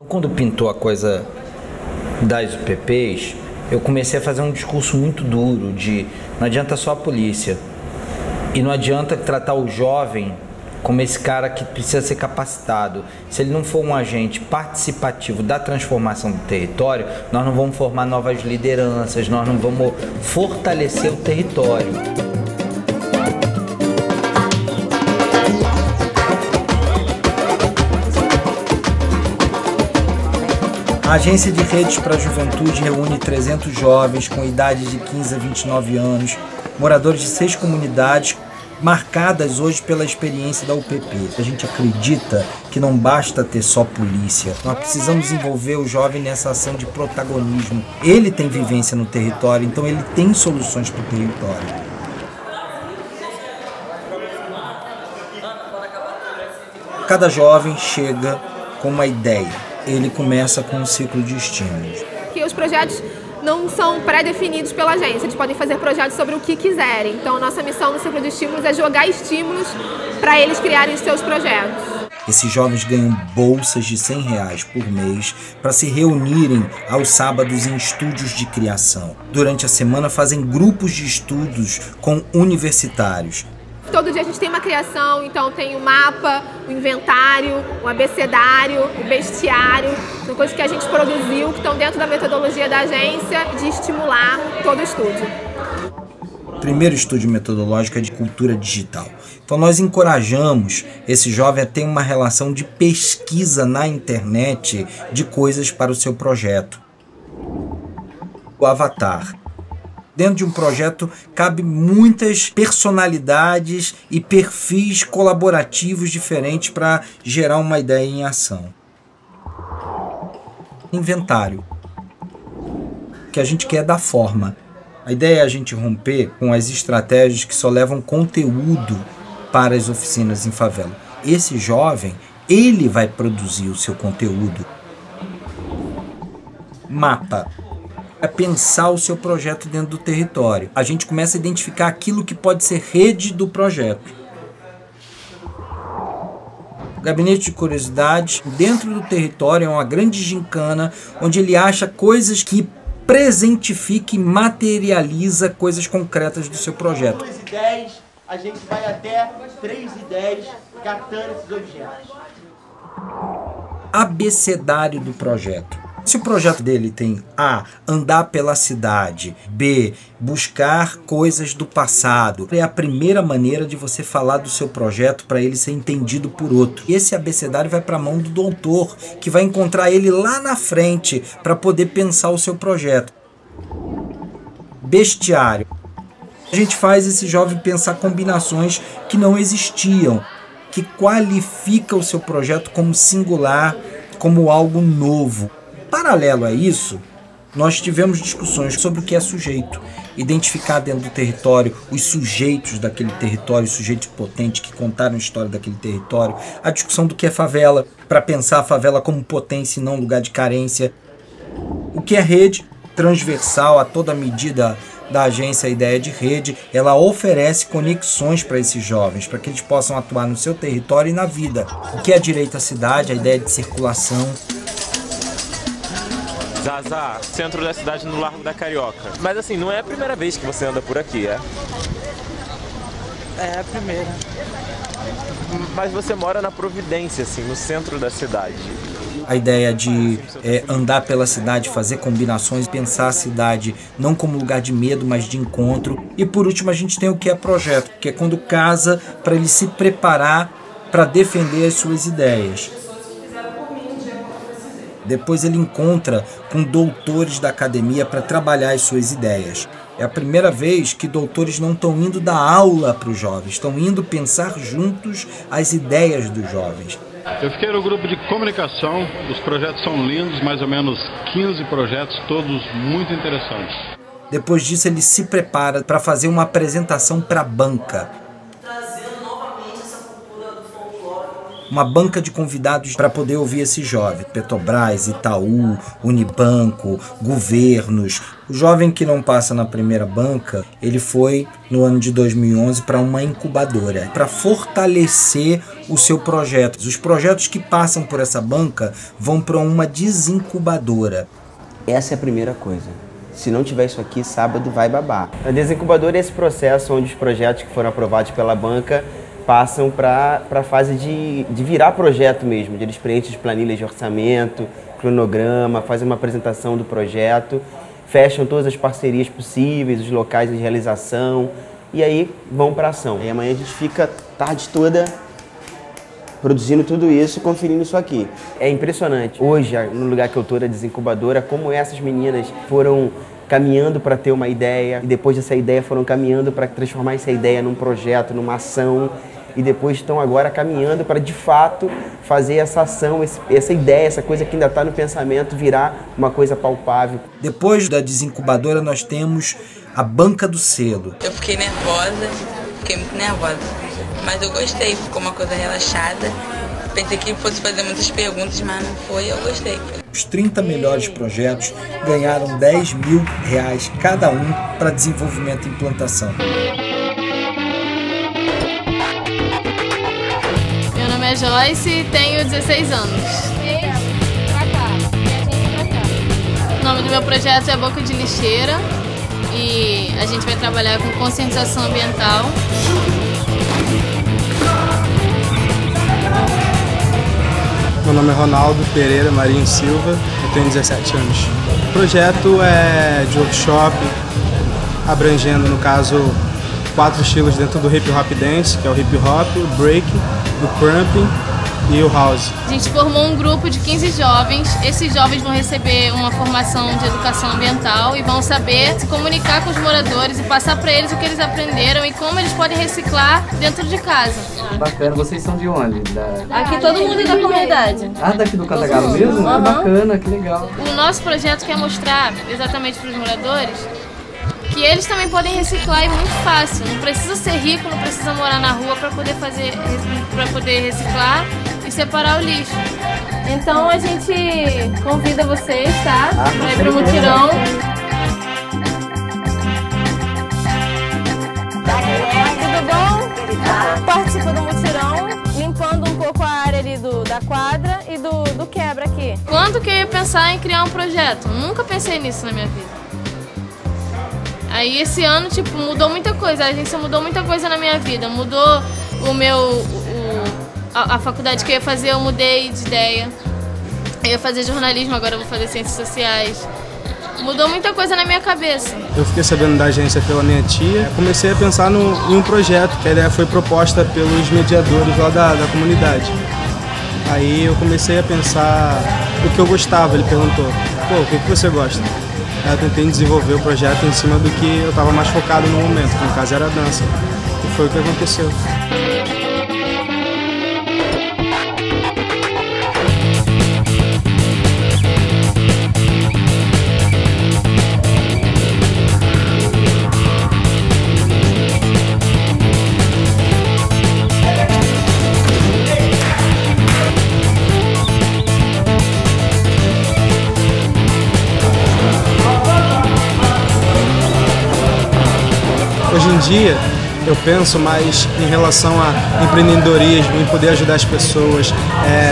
Quando pintou a coisa das UPPs, eu comecei a fazer um discurso muito duro de não adianta só a polícia e não adianta tratar o jovem como esse cara que precisa ser capacitado. Se ele não for um agente participativo da transformação do território, nós não vamos formar novas lideranças, nós não vamos fortalecer o território. A Agência de Redes para a Juventude reúne 300 jovens com idade de 15 a 29 anos, moradores de 6 comunidades, marcadas hoje pela experiência da UPP. A gente acredita que não basta ter só polícia. Nós precisamos envolver o jovem nessa ação de protagonismo. Ele tem vivência no território, então ele tem soluções para o território. Cada jovem chega com uma ideia. Ele começa com um ciclo de estímulos. Que os projetos não são pré-definidos pela agência, eles podem fazer projetos sobre o que quiserem. Então, nossa missão no ciclo de estímulos é jogar estímulos para eles criarem os seus projetos. Esses jovens ganham bolsas de R$100 por mês para se reunirem aos sábados em estúdios de criação. Durante a semana fazem grupos de estudos com universitários. Todo dia a gente tem uma criação, então tem o mapa, o inventário, o abecedário, o bestiário. São coisas que a gente produziu, que estão dentro da metodologia da agência de estimular todo o estúdio. O primeiro estúdio metodológico é de cultura digital. Então nós encorajamos esse jovem a ter uma relação de pesquisa na internet de coisas para o seu projeto. O avatar. Dentro de um projeto cabe muitas personalidades e perfis colaborativos diferentes para gerar uma ideia em ação. Inventário. O que a gente quer é dar forma. A ideia é a gente romper com as estratégias que só levam conteúdo para as oficinas em favela. Esse jovem, ele vai produzir o seu conteúdo. Mapa. É pensar o seu projeto dentro do território. A gente começa a identificar aquilo que pode ser rede do projeto. O gabinete de curiosidades, dentro do território, é uma grande gincana, onde ele acha coisas que presentifica e materializa coisas concretas do seu projeto. 2:10, a gente vai até 3:10 catando esses objetos. Abecedário do projeto. Se o projeto dele tem A, andar pela cidade, B, buscar coisas do passado, é a primeira maneira de você falar do seu projeto para ele ser entendido por outro. E esse abecedário vai para a mão do doutor, que vai encontrar ele lá na frente para poder pensar o seu projeto. Bestiário. A gente faz esse jovem pensar combinações que não existiam, que qualifica o seu projeto como singular, como algo novo. Paralelo a isso, nós tivemos discussões sobre o que é sujeito, identificar dentro do território os sujeitos daquele território, os sujeitos potentes que contaram a história daquele território, a discussão do que é favela, para pensar a favela como potência e não lugar de carência. O que é rede, transversal a toda medida da agência, a ideia de rede, ela oferece conexões para esses jovens, para que eles possam atuar no seu território e na vida. O que é direito à cidade, a ideia de circulação. Zaza, centro da cidade no Largo da Carioca. Mas assim, não é a primeira vez que você anda por aqui, é? É a primeira. Mas você mora na Providência, assim, no centro da cidade. A ideia de andar pela cidade, fazer combinações, pensar a cidade não como lugar de medo, mas de encontro. E por último a gente tem o que é projeto, que é quando casa para ele se preparar para defender as suas ideias. Depois ele encontra com doutores da academia para trabalhar as suas ideias. É a primeira vez que doutores não estão indo dar aula para os jovens, estão indo pensar juntos as ideias dos jovens. Eu fiquei no grupo de comunicação, os projetos são lindos, mais ou menos 15 projetos, todos muito interessantes. Depois disso ele se prepara para fazer uma apresentação para a banca. uma banca de convidados para poder ouvir esse jovem. Petrobras, Itaú, Unibanco, governos. O jovem que não passa na primeira banca, ele foi no ano de 2011 para uma incubadora, para fortalecer o seu projeto. Os projetos que passam por essa banca vão para uma desincubadora. Essa é a primeira coisa. Se não tiver isso aqui, sábado vai babar. A desincubadora é esse processo onde os projetos que foram aprovados pela banca passam para a fase de virar projeto mesmo, de eles preenchem as planilhas de orçamento, cronograma, fazem uma apresentação do projeto, fecham todas as parcerias possíveis, os locais de realização e aí vão para ação. E amanhã a gente fica a tarde toda produzindo tudo isso, conferindo isso aqui. É impressionante. Hoje, no lugar que eu estou da desincubadora, como essas meninas foram caminhando para ter uma ideia e depois dessa ideia foram caminhando para transformar essa ideia num projeto, numa ação e depois estão agora caminhando para de fato fazer essa ação, essa ideia, essa coisa que ainda está no pensamento virar uma coisa palpável. Depois da desincubadora nós temos a banca do selo. Eu fiquei nervosa, fiquei muito nervosa, mas eu gostei, ficou uma coisa relaxada. Pensei que fosse fazer muitas perguntas, mas não foi, eu gostei. Os 30 melhores projetos ganharam R$10 mil cada um para desenvolvimento e implantação. Meu nome é Joyce e tenho 16 anos. O nome do meu projeto é Boca de Lixeira e a gente vai trabalhar com conscientização ambiental. Meu nome é Ronaldo Pereira Marinho Silva, eu tenho 17 anos. O projeto é de workshop, abrangendo, no caso, 4 estilos dentro do hip hop dance, que é o hip hop, o break, o crumping e o house. A gente formou um grupo de 15 jovens. Esses jovens vão receber uma formação de educação ambiental e vão saber se comunicar com os moradores e passar para eles o que eles aprenderam e como eles podem reciclar dentro de casa. Bacana, vocês são de onde? Aqui todo mundo é da comunidade. Ah, daqui do Cantagalo mesmo? Uhum. Bacana, que legal. O nosso projeto quer mostrar exatamente para os moradores que eles também podem reciclar e muito fácil. Não precisa ser rico, não precisa morar na rua para poder reciclar e separar o lixo. Então a gente convida vocês, tá? Para ir pro mutirão. Tudo bom? Participa do mutirão, limpando um pouco a área ali da quadra e do quebra aqui. Quando que eu ia pensar em criar um projeto? Nunca pensei nisso na minha vida. Aí esse ano, tipo, mudou muita coisa, a agência mudou muita coisa na minha vida. Mudou a faculdade que eu ia fazer, eu mudei de ideia. Eu ia fazer jornalismo, agora eu vou fazer ciências sociais. Mudou muita coisa na minha cabeça. Eu fiquei sabendo da agência pela minha tia, comecei a pensar em um projeto, que a ideia foi proposta pelos mediadores lá da comunidade. Aí eu comecei a pensar o que eu gostava, ele perguntou, pô, o que você gosta? Eu tentei desenvolver o projeto em cima do que eu estava mais focado no momento, que no caso era a dança. E foi o que aconteceu. Hoje em dia, eu penso mais em relação a empreendedorismo, em poder ajudar as pessoas,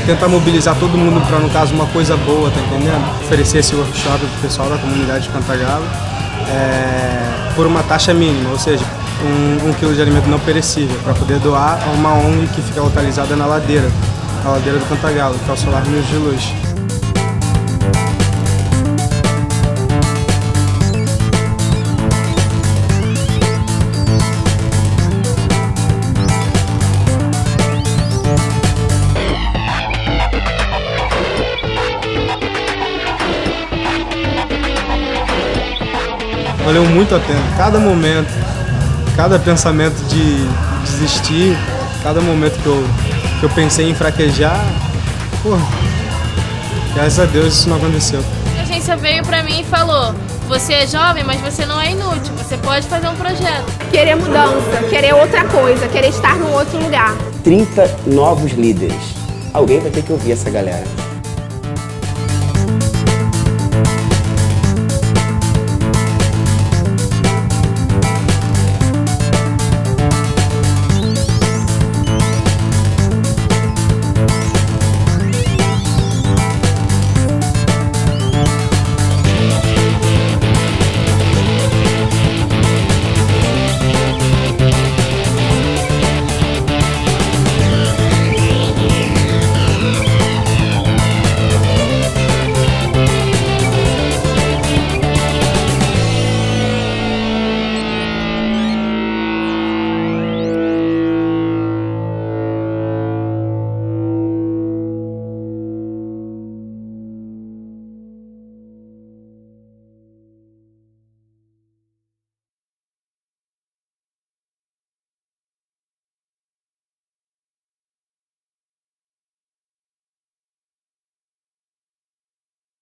tentar mobilizar todo mundo para, no caso, uma coisa boa, tá entendendo? Oferecer esse workshop para o pessoal da comunidade de Cantagalo por uma taxa mínima, ou seja, 1 quilo de alimento não perecível, para poder doar a uma ONG que fica localizada na ladeira do Cantagalo, que é o Solar News de Luz. Valeu muito a pena, cada momento, cada pensamento de desistir, cada momento que eu pensei em fraquejar, pô, graças a Deus isso não aconteceu. A agência veio pra mim e falou, você é jovem, mas você não é inútil, você pode fazer um projeto. Querer mudança, querer outra coisa, querer estar num outro lugar. 30 novos líderes. Alguém vai ter que ouvir essa galera.